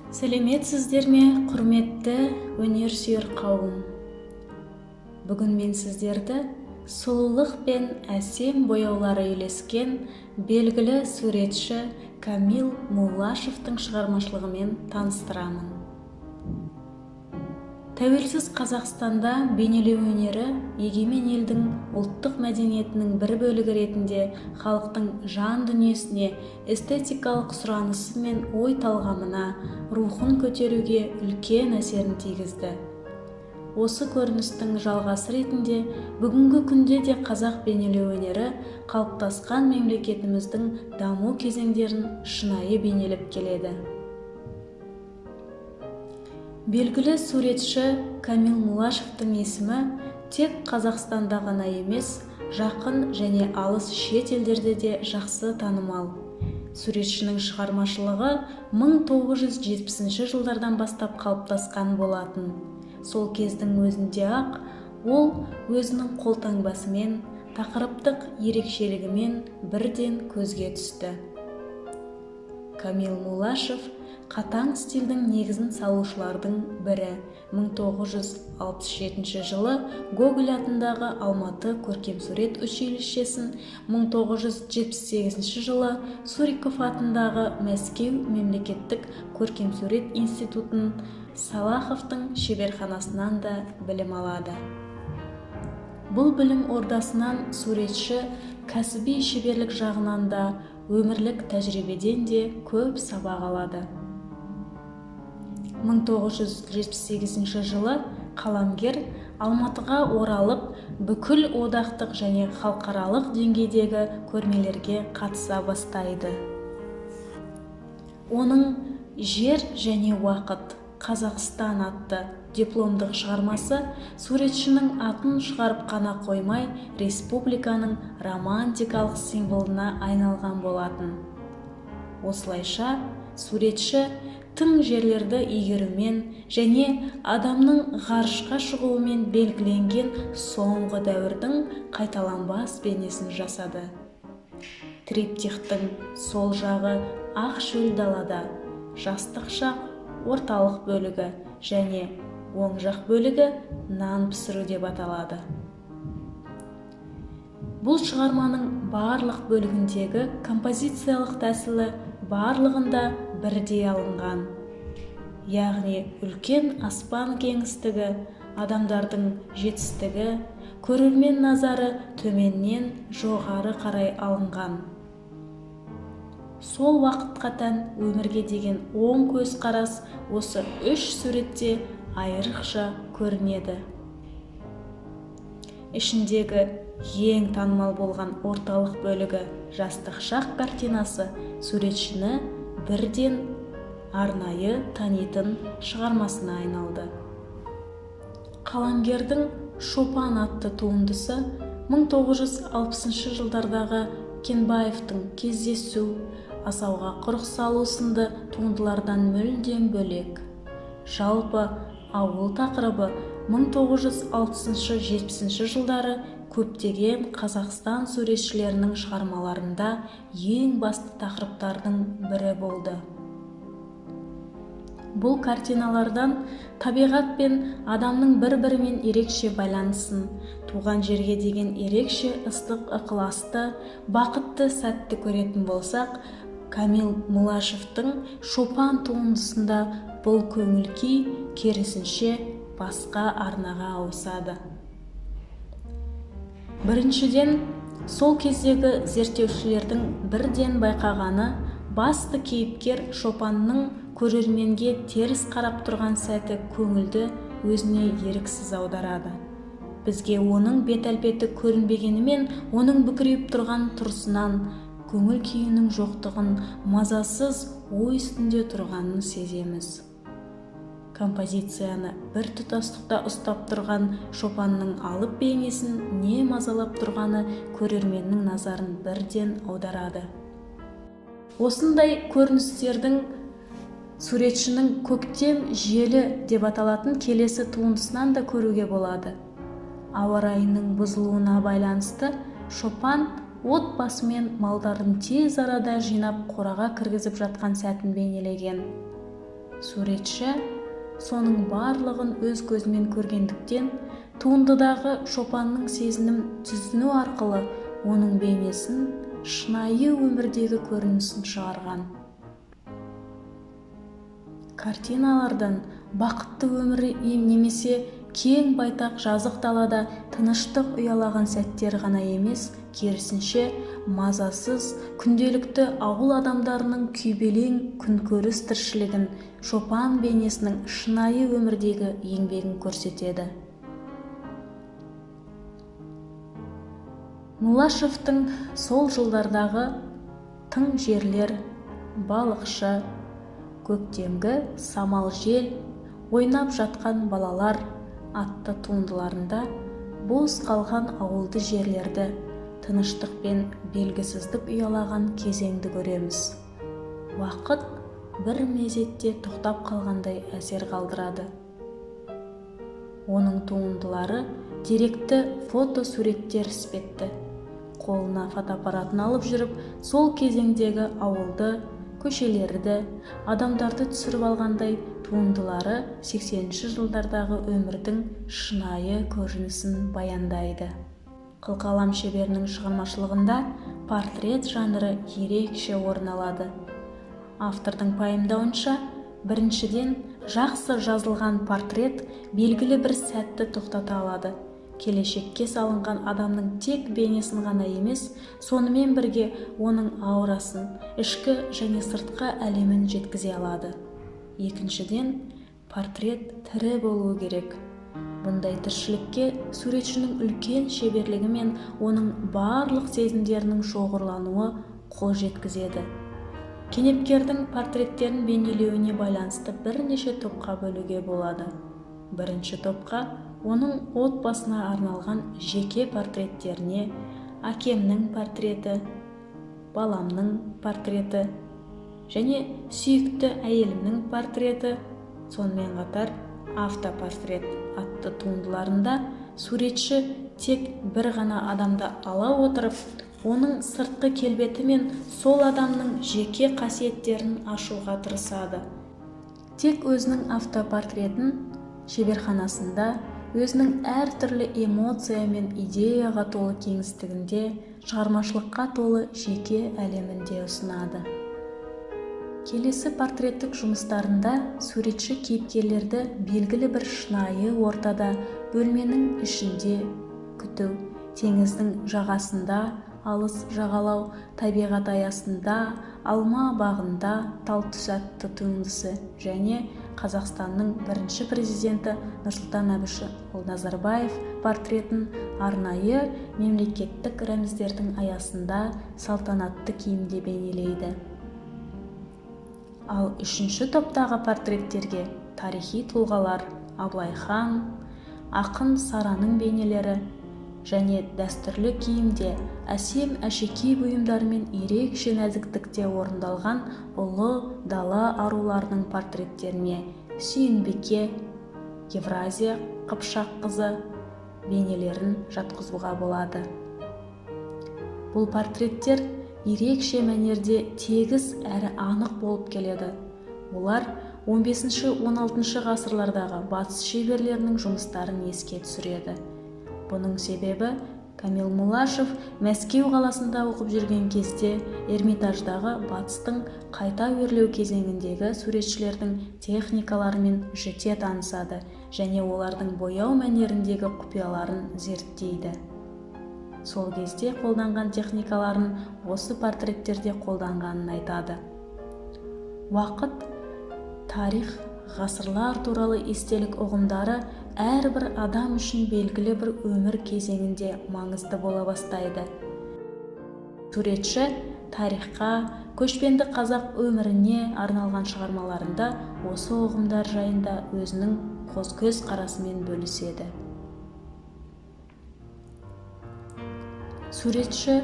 Сәлеметсіздер ме, құрметті өнерсүйер қауым? Бүгін мен сіздерді сұлулық пен әсем бояулары үйлескен белгілі суретші Камил Муллашевтың шығармашылығымен таныстырамын. Тәуелсіз Қазақстанда бейнелеу өнері егемен елдің ұлттық мәдениетінің бір бөлігі ретінде халықтың жан дүниесіне, эстетикалық сұранысы мен ой талғамына, рухын көтеруге үлкен әсерін тигізді. Осы көріністің жалғасы ретінде бүгінгі күнде де қазақ бейнелеу өнері қалыптасқан мемлекетіміздің даму кезеңдерін шынайы бейнелеп келеді. Белгілі суретші Камил Муллашевтың есімі тек Қазақстанда ғана емес, жақын және алыс шет елдерде де жақсы танымал. Суретшінің шығармашылығы 1970 жылдардан бастап қалыптасқан болатын. Сол кездің өзінде-ақ ол өзінің қолтаңбасымен, тақырыптық ерекшелігімен бірден көзге түсті. Камил Муллашев қатаң стильдің негізін салушылардың бірі. 1967 жылы Гоголь атындағы Алматы көркемсурет училищесін, 1978 жылы Суриков атындағы Мәскеу мемлекеттік көркемсурет институтын, Салаховтың шеберханасынан да білім алады. Бұл білім ордасынан суретші кәсіби шеберлік жағынан да, өмірлік тәжірибеден де көп сабақ алады. 1978 жылы қаламгер Алматыға оралып, бүкіл одақтық және халықаралық деңгейдегі көрмелерге қатыса бастайды. Оның «Жер және уақыт, Қазақстан» атты дипломдық шығармасы суретшінің атын шығарып қана қоймай, республиканың романтикалық символына айналған болатын. Осылайша, суретші тың жерлерді игерумен және адамның ғарышқа шығуымен белгіленген соңғы дәуірдің қайталанбас бейнесін жасады. Триптихтің сол жағы ақ шөл далада, жастық шақ орталық бөлігі және оң жақ бөлігі нан пісіру деп аталады. Бұл шығарманың барлық бөлігіндегі композициялық тәсілі барлығында бірдей алынған. Яғни үлкен аспан кеңістігі, адамдардың жетістігі, көрермен назары төменнен жоғары қарай алынған. Сол уақытқа тән өмірге деген оң көзқарас осы үш суретте айрықша көрінеді. Ішіндегі ең танымал болған орталық бөлігі жастық шақ картинасы суретшіні бірден арнайы танитын шығармасына айналды. Қаламгердің «Шопан» атты туындысы 1960 жылдардағы Кенбаевтың «Кездесу», «Асауға құрық салу» сынды туындылардан мүлдем бөлек. Жалпы ауыл тақырыбы 1960-70 жылдары көптеген Қазақстан суретшілерінің шығармаларында ең басты тақырыптардың бірі болды. Бұл картиналардан табиғат пен адамның бір-бірімен ерекше байланысын, туған жерге деген ерекше ыстық ықыласты, бақытты сәтті көретін болсақ, Камил Муллашевтың «Шопан» туындысында бұл көңіл-күй керісінше басқа арнаға ауысады. Біріншіден, сол кездегі зерттеушілердің бірден байқағаны, басты кейіпкер Шопанның көрерменге теріс қарап тұрған сәті көңілді өзіне еріксіз аударады. Бізге оның бет-әлпеті көрінбегенімен, оның бүкірейіп тұрған тұрысынан, көңіл күйінің жоқтығын, мазасыз ой үстінде тұрғанын сеземіз. Композицияны бір тұтастықта ұстап тұрған Шопанның алып бейнесін не мазалап тұрғаны көрерменнің назарын бірден аударады. Осындай көріністердің суретшінің «Көктем желі» деп аталатын келесі туындысынан да көруге болады. Ауа райының бұзылуына байланысты Шопан отбасы мен малдарын тез арада жинап қораға кіргізіп жатқан сәтін бейнелеген. Суретші соның барлығын өз көзімен көргендіктен, туындыдағы Шопанның сезінім түзіну арқылы оның бейнесін шынайы өмірдегі көрінісін шығарған. Картиналардан бақытты өмірі немесе кең байтақ жазық далада тыныштық ұялаған сәттер ғана емес, керісінше мазасыз күнделікті ауыл адамдарының күйбелең күнкөріс тіршілігін, Шопан бейнесінің шынайы өмірдегі еңбегін көрсетеді. Мулашевтың сол жылдардағы тың жерлер, балықшы, көктемгі самал жел, ойнап жатқан балалар атты туындыларында бос қалған ауылды жерлерді, тыныштық пен белгісіздік ұялаған кезеңді көреміз. Уақыт бір мезетте тоқтап қалғандай әсер қалдырады. Оның туындылары деректі фотосуреттер іспетті. Қолына фотоаппаратын алып жүріп, сол кезеңдегі ауылды, көшелерді, адамдарды түсіріп алғандай туындылары 80-ші жылдардағы өмірдің шынайы көрінісін баяндайды. Қылқалам шеберінің шығармашылығында портрет жанры ерекше орын алады. Автордың пайымдауынша, біріншіден, жақсы жазылған портрет белгілі бір сәтті тоқтата алады. Келешекке салынған адамның тек бейнесін ғана емес, сонымен бірге оның аурасын, ішкі және сыртқы әлемін жеткізе алады. Екіншіден, портрет тірі болуы керек. Бұндай тіршілікке суретшінің үлкен шеберлігі мен оның барлық сезімдерінің шоғырлануы қол жеткізеді. Кенепкердің портреттерін бейнелеуіне байланысты бірнеше топқа бөлуге болады. Бірінші топқа оның отбасына арналған жеке портреттеріне, әкемнің портреті, баламның портреті және сүйікті әйелімнің портреті, сонымен қатар автопортрет атты туындыларында суретші тек бір ғана адамды ала отырып, оның сыртқы келбеті мен сол адамның жеке қасиеттерін ашуға тырысады. Тек өзінің автопортретін шеберханасында өзінің әртүрлі эмоция мен идеяға толы кеңістігінде, шығармашылыққа толы жеке әлемінде ұсынады. Келесі портреттік жұмыстарында суретші кейіпкерлерді белгілі бір шынайы ортада, бөлменің ішінде күту, теңіздің жағасында, алыс жағалау, табиғат аясында, алма бағында талтүс атты туындысы және Қазақстанның бірінші президенті Нұрсұлтан Әбішұлы Назарбаев портретін арнайы мемлекеттік рәміздердің аясында салтанатты киімде бейнелейді. Ал үшінші топтағы портреттерге тарихи тұлғалар, Абылай хан, ақын Сараның бейнелері және дәстүрлі киімде әсем әшекей бұйымдарымен ерекше нәзіктікте орындалған ұлы дала аруларының портреттеріне Сүйінбике, Евразия Қыпшақ қызы бейнелерін жатқызуға болады. Бұл портреттер ерекше мәнерде тегіс әрі анық болып келеді. Олар 15-16 ғасырлардағы батыс шеберлерінің жұмыстарын еске түсіреді. Бұның себебі Камил Мулашев Мәскеу қаласында оқып жүрген кезде Эрмитаждағы батыстың қайта өрлеу кезеңіндегі суретшілердің техникаларымен жете танысады және олардың бояу мәнеріндегі құпияларын зерттейді. Сол кезде қолданған техникаларын осы портреттерде қолданғанын айтады. Уақыт, тарих, ғасырлар туралы естелік ұғымдары әрбір адам үшін белгілі бір өмір кезеңінде маңызды бола бастайды. Суретші тарихқа, көшпенді қазақ өміріне арналған шығармаларында осы ұғымдар жайында өзінің көз қарасымен бөліседі. Суретші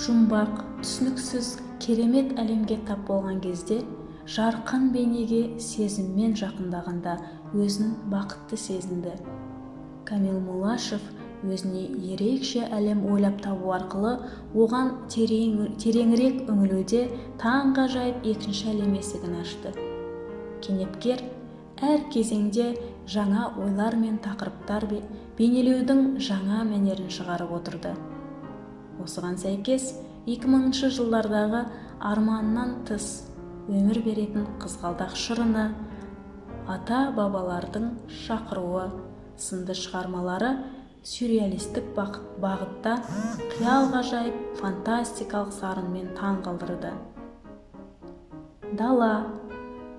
жұмбақ, түсініксіз, керемет әлемге тап болған кезде жарқын бейнеге сезіммен жақындағанда өзін бақытты сезінді. Камил Мулашев өзіне ерекше әлем ойлап табу арқылы оған тереңірек үңілуде таңғажайып екінші әлем есігін ашты. кенепкер әр кезеңде жаңа ойлар мен тақырыптар бейнелеудің жаңа мәнерін шығарып отырды. Осыған сәйкес 2000 жылдардағы арманнан тыс өмір беретін қызғалдақ шырыны, ата-бабалардың шақыруы сынды шығармалары сюрреалистік бағытта қиял ғажайып фантастикалық сарынмен таң қалдырды. Дала,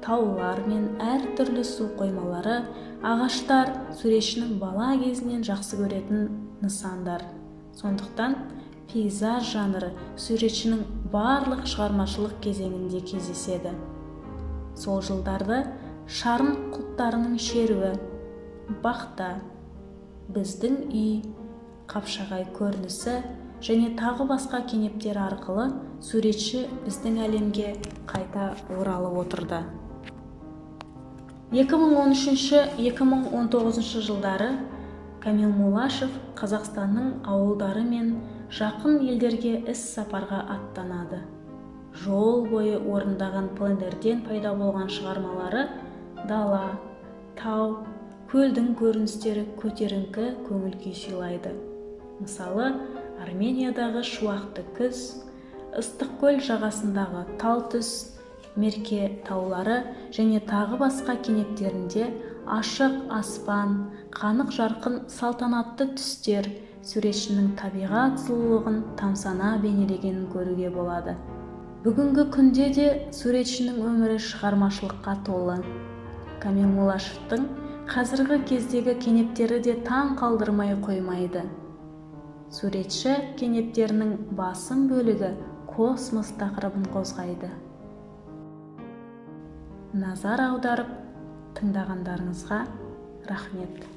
таулар мен әртүрлі су қоймалары, ағаштар суретшінің бала кезінен жақсы көретін нысандар. Сондықтан пейзаж жанры суретшінің барлық шығармашылық кезеңінде кездеседі. Сол жылдарды шарын құлттарының шеруі, бақта, біздің үй, қапшағай көрінісі және тағы басқа кенептер арқылы суретші біздің әлемге қайта оралып отырды. 2013-2019 жылдары Камил Мулашев Қазақстанның ауылдары мен жақын елдерге іс-сапарға аттанады. Жол бойы орындаған пленерден пайда болған шығармалары дала, тау, көлдің көріністері көтеріңкі көңіл-күй сыйлайды. Мысалы, Армениядағы шуақты күз, Ыстықкөл жағасындағы тал түс, Мерке таулары және тағы басқа кенептерінде ашық аспан, қанық жарқын салтанатты түстер суретшінің табиғат сұлулығын тамсана бейнелегенін көруге болады. Бүгінгі күнде де суретшінің өмірі шығармашылыққа толы. Камил Мулашевтың қазіргі кездегі кенептері де таң қалдырмай қоймайды. Суретші кенептерінің басым бөлігі космос тақырыбын қозғайды. Назар аударып тыңдағандарыңызға рахмет.